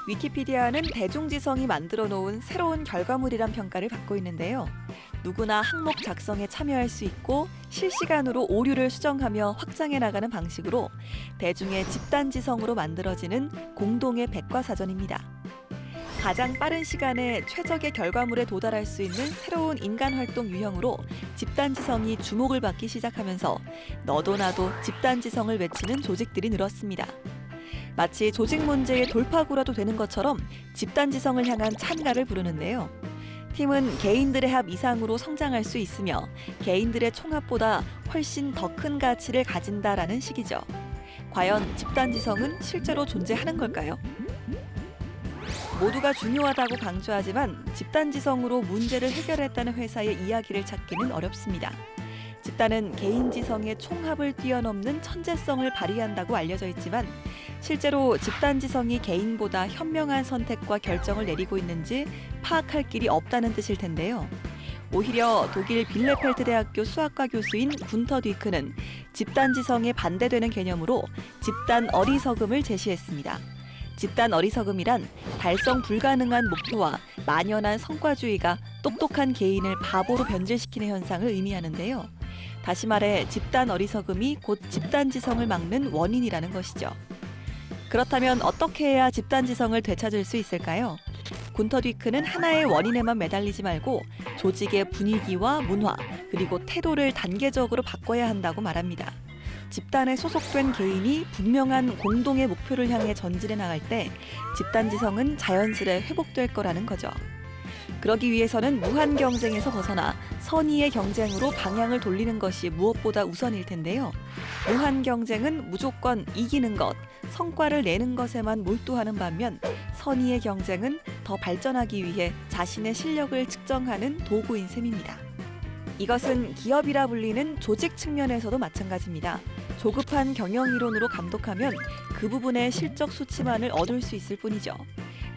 위키피디아는 대중지성이 만들어 놓은 새로운 결과물이란 평가를 받고 있는데요. 누구나 항목 작성에 참여할 수 있고 실시간으로 오류를 수정하며 확장해 나가는 방식으로 대중의 집단지성으로 만들어지는 공동의 백과사전입니다. 가장 빠른 시간에 최적의 결과물에 도달할 수 있는 새로운 인간활동 유형으로 집단지성이 주목을 받기 시작하면서 너도 나도 집단지성을 외치는 조직들이 늘었습니다. 마치 조직 문제의 돌파구라도 되는 것처럼 집단지성을 향한 찬가를 부르는데요. 팀은 개인들의 합 이상으로 성장할 수 있으며 개인들의 총합보다 훨씬 더 큰 가치를 가진다라는 식이죠. 과연 집단지성은 실제로 존재하는 걸까요? 모두가 중요하다고 강조하지만 집단지성으로 문제를 해결했다는 회사의 이야기를 찾기는 어렵습니다. 집단은 개인지성의 총합을 뛰어넘는 천재성을 발휘한다고 알려져 있지만 실제로 집단지성이 개인보다 현명한 선택과 결정을 내리고 있는지 파악할 길이 없다는 뜻일 텐데요. 오히려 독일 빌레펠트 대학교 수학과 교수인 군터 뒤크는 집단지성에 반대되는 개념으로 집단 어리석음을 제시했습니다. 집단 어리석음이란 달성 불가능한 목표와 만연한 성과주의가 똑똑한 개인을 바보로 변질시키는 현상을 의미하는데요. 다시 말해 집단 어리석음이 곧 집단지성을 막는 원인이라는 것이죠. 그렇다면 어떻게 해야 집단지성을 되찾을 수 있을까요? 군터 뒤크는 하나의 원인에만 매달리지 말고 조직의 분위기와 문화, 그리고 태도를 단계적으로 바꿔야 한다고 말합니다. 집단에 소속된 개인이 분명한 공동의 목표를 향해 전진해 나갈 때 집단지성은 자연스레 회복될 거라는 거죠. 그러기 위해서는 무한 경쟁에서 벗어나 선의의 경쟁으로 방향을 돌리는 것이 무엇보다 우선일 텐데요. 무한 경쟁은 무조건 이기는 것, 성과를 내는 것에만 몰두하는 반면 선의의 경쟁은 더 발전하기 위해 자신의 실력을 측정하는 도구인 셈입니다. 이것은 기업이라 불리는 조직 측면에서도 마찬가지입니다. 조급한 경영이론으로 감독하면 그 부분의 실적 수치만을 얻을 수 있을 뿐이죠.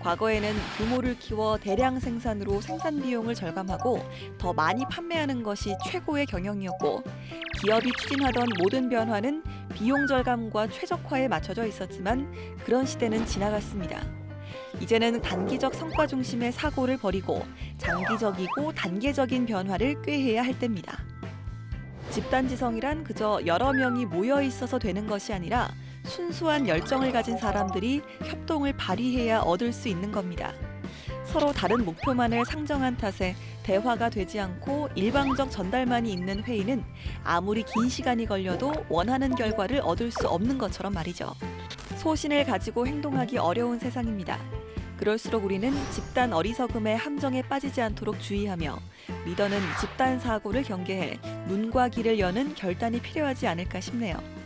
과거에는 규모를 키워 대량 생산으로 생산 비용을 절감하고 더 많이 판매하는 것이 최고의 경영이었고 기업이 추진하던 모든 변화는 비용 절감과 최적화에 맞춰져 있었지만 그런 시대는 지나갔습니다. 이제는 단기적 성과 중심의 사고를 버리고 장기적이고 단계적인 변화를 꾀해야 할 때입니다. 집단지성이란 그저 여러 명이 모여 있어서 되는 것이 아니라 순수한 열정을 가진 사람들이 협동을 발휘해야 얻을 수 있는 겁니다. 서로 다른 목표만을 상정한 탓에 대화가 되지 않고 일방적 전달만이 있는 회의는 아무리 긴 시간이 걸려도 원하는 결과를 얻을 수 없는 것처럼 말이죠. 소신을 가지고 행동하기 어려운 세상입니다. 그럴수록 우리는 집단 어리석음의 함정에 빠지지 않도록 주의하며 리더는 집단 사고를 경계해 문과 길을 여는 결단이 필요하지 않을까 싶네요.